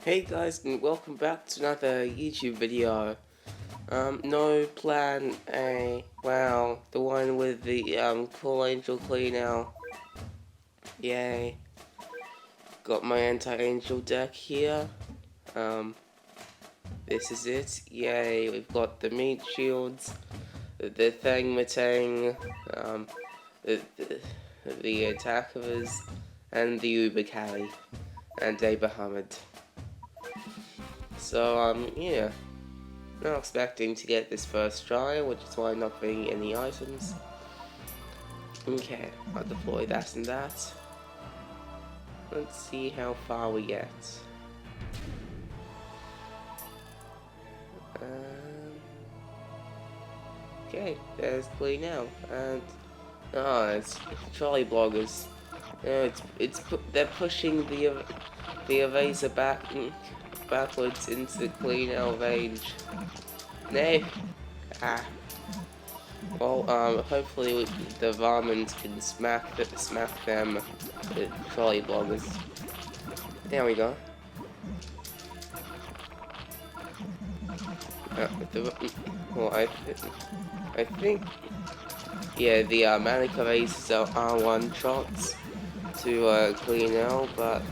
Hey guys, and welcome back to another YouTube video. No plan A. Wow, the one with the Cruel Angel Clionel. Yay. Got my anti-angel deck here. This is it. Yay, we've got the meat shields, the Thang-Matang, the attackers, and the Uber carry, and a Bahamut. So, yeah. Not expecting to get this first try, which is why I'm not bringing any items. Okay, I'll deploy that and that. Let's see how far we get. Okay, there's Clionel, and it's trolley bloggers. They're pushing the eraser backwards into the Clionel range. No. Well, hopefully the varmints can smack them, the trolley bloggers. There we go. Well, I think, yeah, the manic erasers are one shots to Clionel, but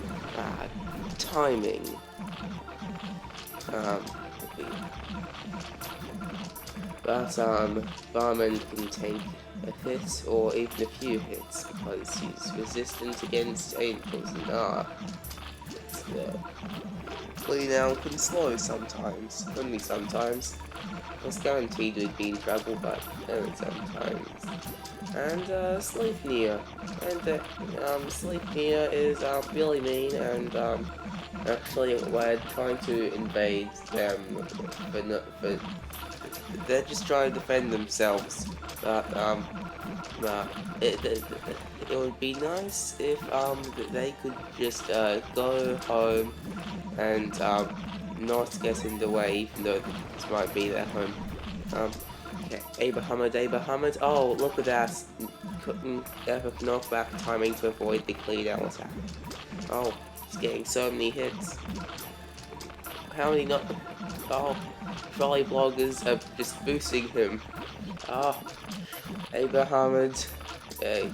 timing. But Barman can take a hit or even a few hits because he's resistant against angels and Clionel can slow sometimes, only sometimes. I was guaranteed we'd be in trouble, but only sometimes. And Sleipnir, and Sleipnir is really mean, and actually we're trying to invade them, but they're just trying to defend themselves. But it would be nice if they could just go home and not get in the way, even though this might be their home. Okay, Abrahamid. Oh, look at that! Epic knockback timing to avoid the Clionel attack. Oh, he's getting so many hits. How many not? Oh, trolley bloggers are just boosting him. Oh, Abrahamid. Hey,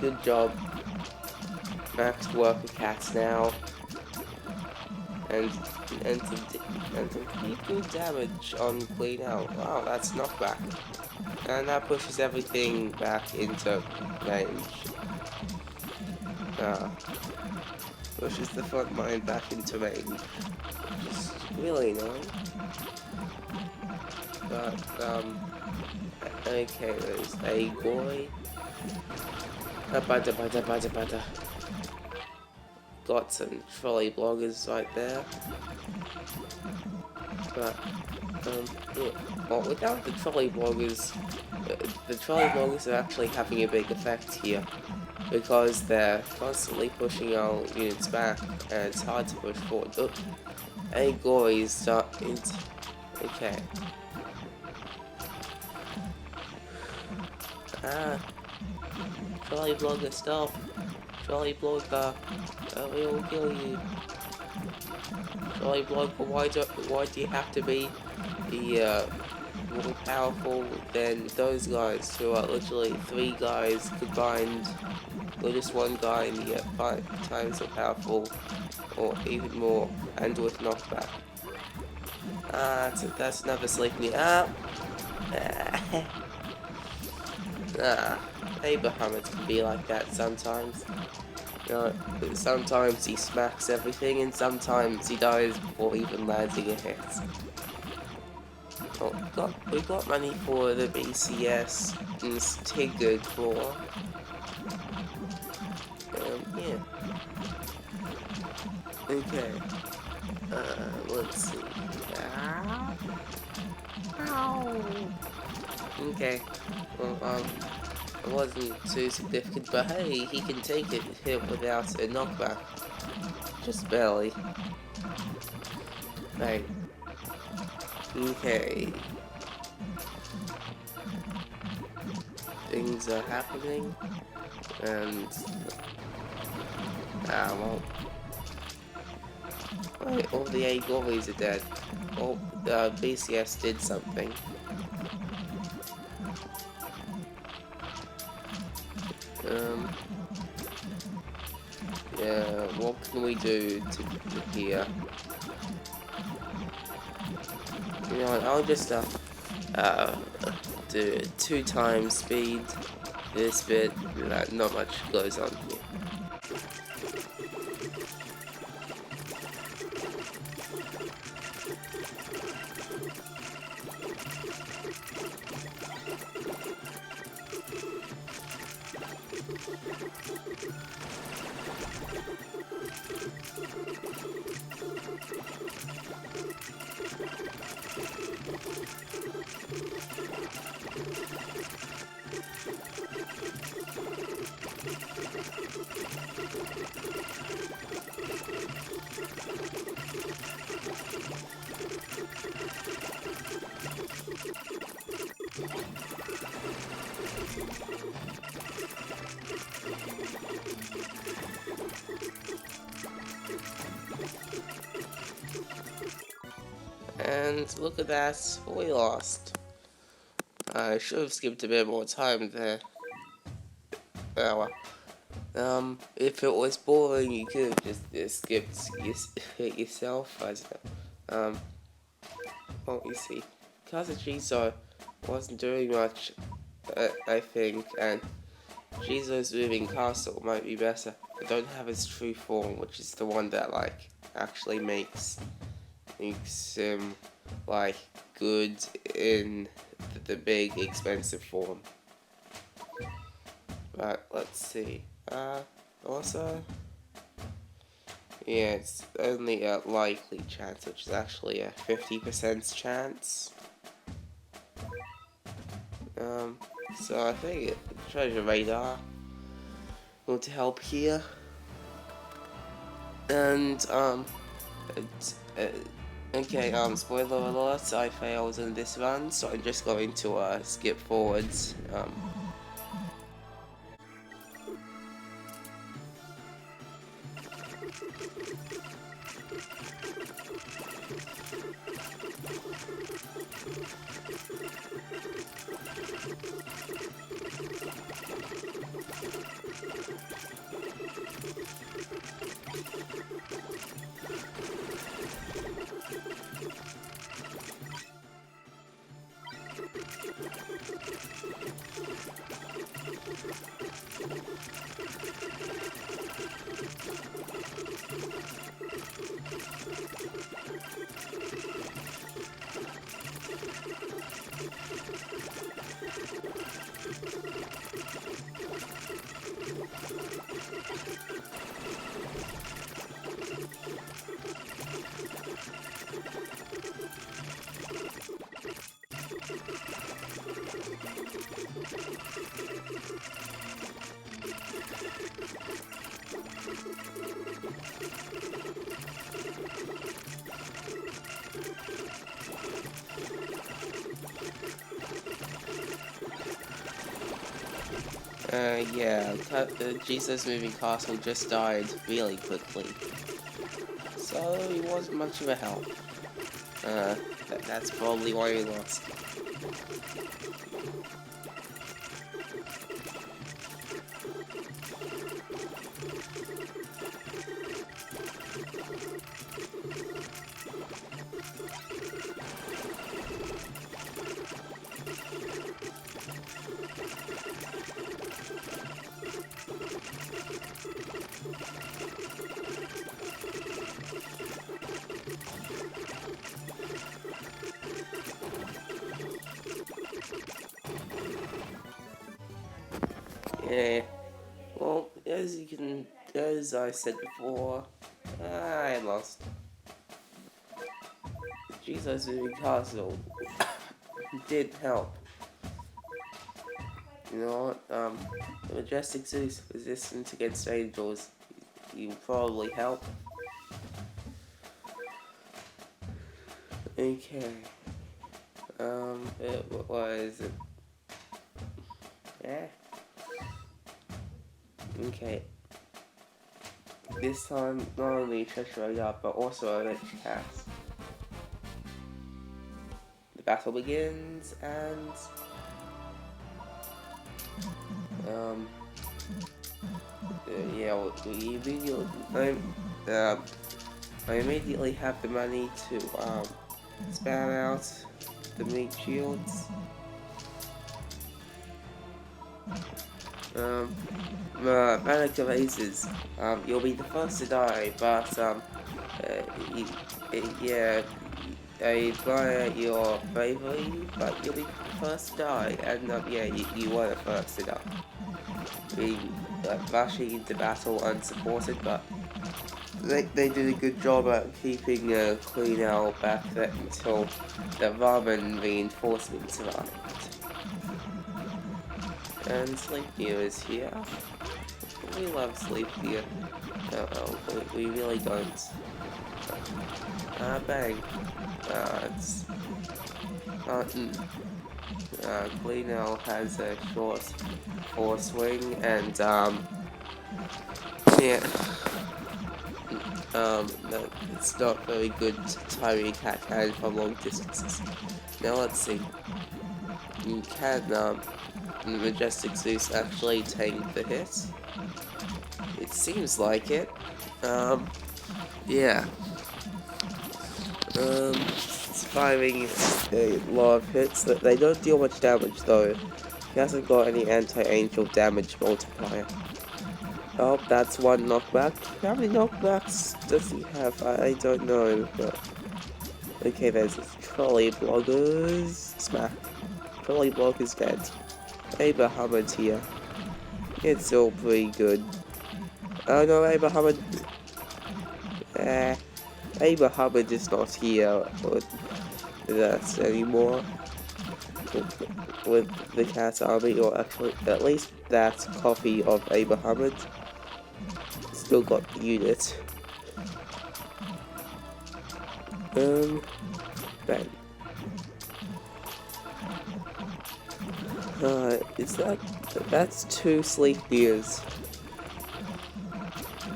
good job. Max worker cats now. And some pretty good damage on Clionel. Wow, that's knockback. And that pushes everything back into range. Pushes the front line back into range. Which is really annoying. But, okay, there's a boy. Bada. Got some trolley bloggers right there. But, yeah. Well, without the trolley bloggers are actually having a big effect here. Because they're constantly pushing our units back, and it's hard to push forward. Oh, a goy is starting. Okay. Trolley blogger, stop! Trolley blogger, we will kill you. Trolley blogger, why do you have to be the more powerful than those guys who are literally 3 guys combined? Or just 1 guy and yet 5 times so powerful, or even more, and with knockback. That's another Sleipnir. Abraham can be like that sometimes. You know, sometimes he smacks everything, and sometimes he dies before even landing a hit. Oh, we got money for the BCS and Tigger claw. Yeah. Okay. Let's see. Okay. Well, it wasn't too significant, but hey, he can take it hit without a knockback. Just barely. Right. Okay. Things are happening, and well, Right, all the 8 goalies are dead. Oh, BCS did something. Um, yeah, what can we do to here? You know what, I'll just uh, do 2 times speed this bit. Not much goes on here. And look at that, we lost. I should have skipped a bit more time there. Oh well. If it was boring, you could have just skipped yourself. I don't know. Well, you see, Kazuchizo wasn't doing much, I think, and Jizo's moving castle might be better. I don't have his true form, which is the one that, like, actually makes him, like, good in the big, expensive form. But, let's see. Also, yeah, it's only a likely chance, which is actually a 50% chance. So I think treasure radar will help here. And, okay, spoiler alert, I failed in this run, so I'm just going to, skip forwards. Yeah, Jesus Moving Castle just died really quickly, so he wasn't much of a help. That's probably why we lost. Yeah, well, as I said before, I lost. Jesus Moving Castle did help. You know what, the Majestic Zeus resistance against angels, you probably help. Okay. What is it? Yeah. Okay. this time not only treasure up, but also a rich cat. The battle begins, and yeah, I immediately have the money to spam out the meat shields. Manic of Aces, you'll be the first to die, but yeah, I admire your bravery, but you'll be the first to die, and yeah, you were the first to die. Being rushing into battle unsupported, but they did a good job at keeping Clionel back there until the ramen reinforcements arrived. And Sleipnir is here. We love Sleipnir. We really don't. Bang. It's... Clionel has a short force swing, and yeah. It's not very good timing cat can from long distances. Now let's see. Can Majestic Zeus actually tank the hit? It seems like it. Yeah. It's firing a lot of hits. They don't deal much damage though. He hasn't got any anti-angel damage multiplier. Oh, that's one knockback. How many knockbacks does he have? I don't know, but... Okay, there's trolley bloggers. Smack. Trolley block is dead. Abraham's here. It's all pretty good. Oh no, Abraham is not here with that anymore. With the cat army, or actually at least that copy of Abraham. Still got the unit. Bang. That's 2 Sleipnirs.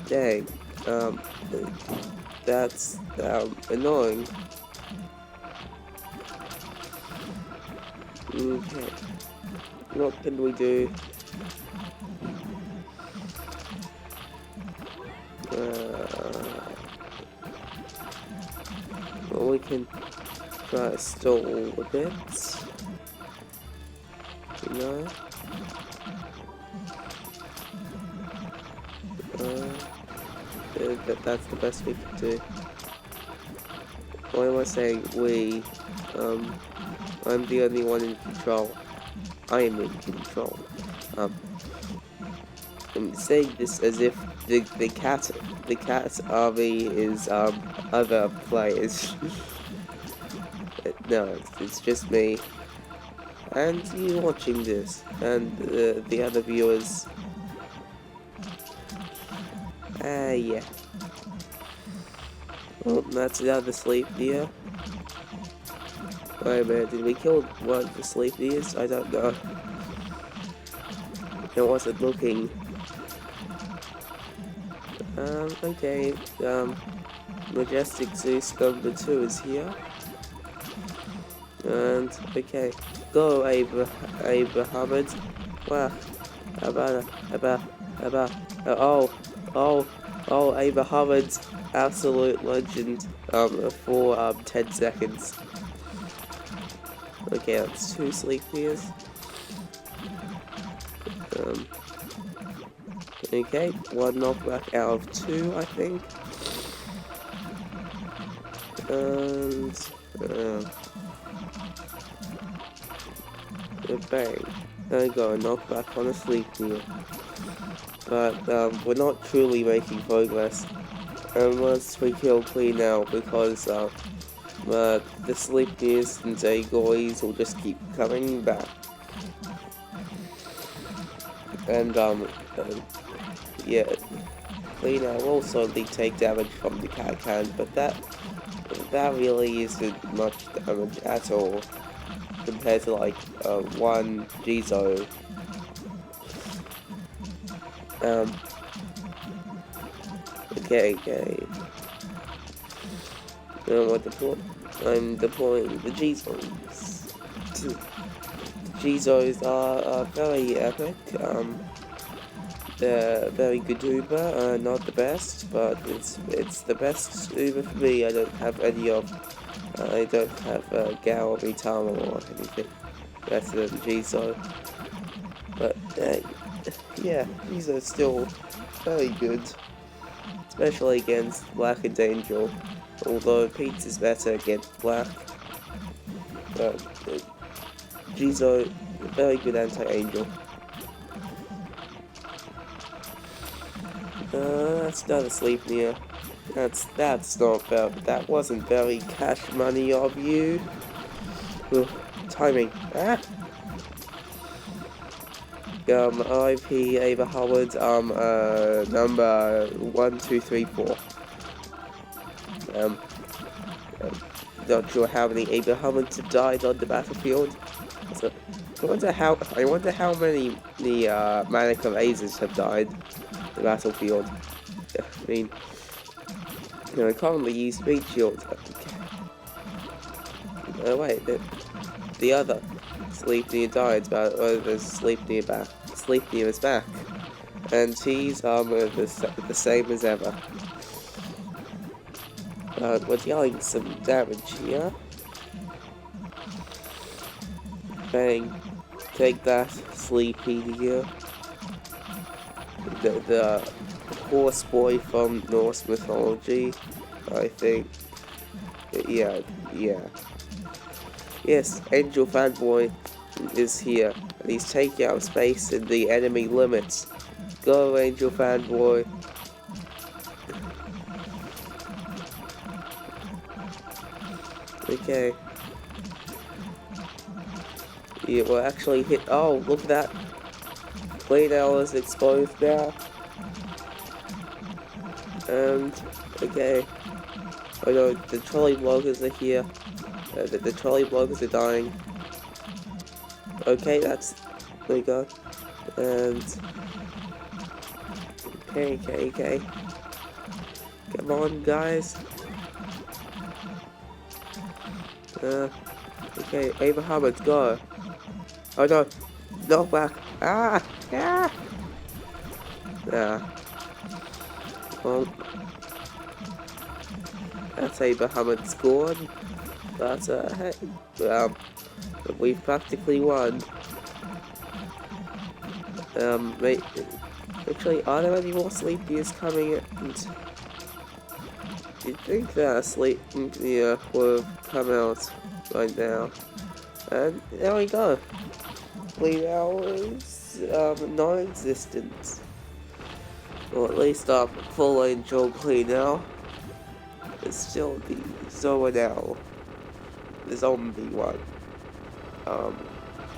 Dang. That's, annoying. Okay. What can we do? Well, we can try to stall a bit. No. That's the best we can do. Why am I saying we? I'm the only one in control. I am in control. I'm saying this as if the cat army is other players. No, it's just me and you watching this, and the other viewers. Yeah. Well, that's the other Sleipnir. Wait a minute, did we kill one of the Sleipnirs? I don't know. I wasn't looking. Okay, Majestic Zeus number 2 is here. And, okay, go Abraham. Wow, Abraham, absolute legend, for, 10 seconds. Okay, that's 2 Sleipnirs. Okay, 1 knockback out of 2, I think. And, bang. There we go, a knockback on a Sleipnir. But, we're not truly making progress unless we kill Clionel, because, the Sleipnirs and Zagoys will just keep coming back. And, yeah, Clionel will slowly take damage from the cat can, but that really isn't much damage at all compared to like 1 Gizo. Okay. I'm deploying the G-Zones. The G-Zones are very epic. They're very good Uber, not the best, but it's the best Uber for me. I don't have Gao or Mitama or anything better than G-Zone. But yeah, G-Zone's still very good, especially against Black and Angel. Although Pete's is better against Black, but G-Zone, very good anti-Angel. That's not a sleep near. That's not very. That wasn't very cash money of you. Ugh, timing. IP Ava Howard. Number 1234. Not sure how many Ava Howards have died on the battlefield. So, I wonder how many the Manic of Azes have died on the battlefield. I mean, I commonly use speed shield. Oh wait, the other Sleipnir died, but there's Sleipnir is back, and he's the same as ever. We're dealing some damage here. Bang! Take that, Sleepy here. The horse boy from Norse mythology, I think. Yeah. Yes, Angel Fanboy is here, and he's taking out space in the enemy limits. Go, Angel Fanboy. Okay. Yeah, we'll actually hit. Oh, look at that. Clionel is exposed now. And, okay. Oh no, the trolley bloggers are here. The trolley bloggers are dying. Okay, there we go. And, okay. Come on, guys. Okay, Ava Hubbard, go. Oh no, knock back. Well, that's Ava Hubbard scored. But hey, we've practically won. Actually, are there any more Sleepniers coming in? You'd think that Sleipnir would have come out right now. And there we go. Clionel is non-existent. Or at least Cruel Angel Clionel is still the Zoanel, the zombie one.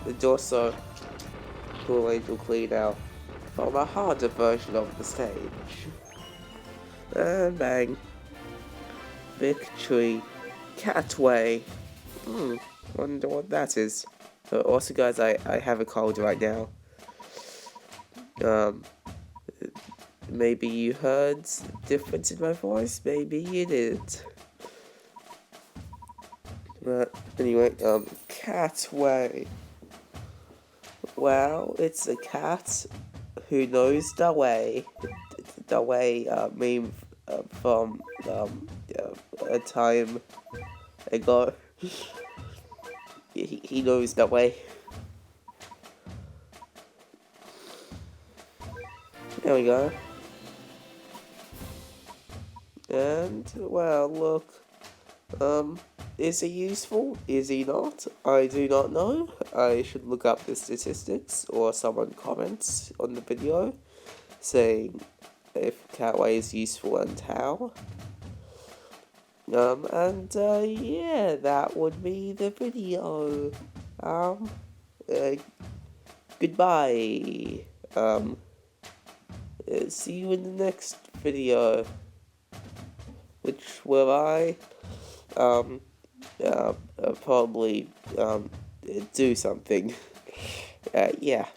There's also Cruel Angel Clionel from a harder version of the stage. And bang. Victory. Catway. Wonder what that is. Also guys, I have a cold right now. Maybe you heard difference in my voice, maybe you didn't. But anyway, Catway. Well, it's a cat who knows the way. The way meme from a time ago. He knows the way. There we go. And well, look. Is he useful? Is he not? I do not know. I should look up the statistics, or someone comments on the video saying if Catway is useful and how. Yeah, that would be the video. Goodbye. See you in the next video, which will I probably do something. Yeah.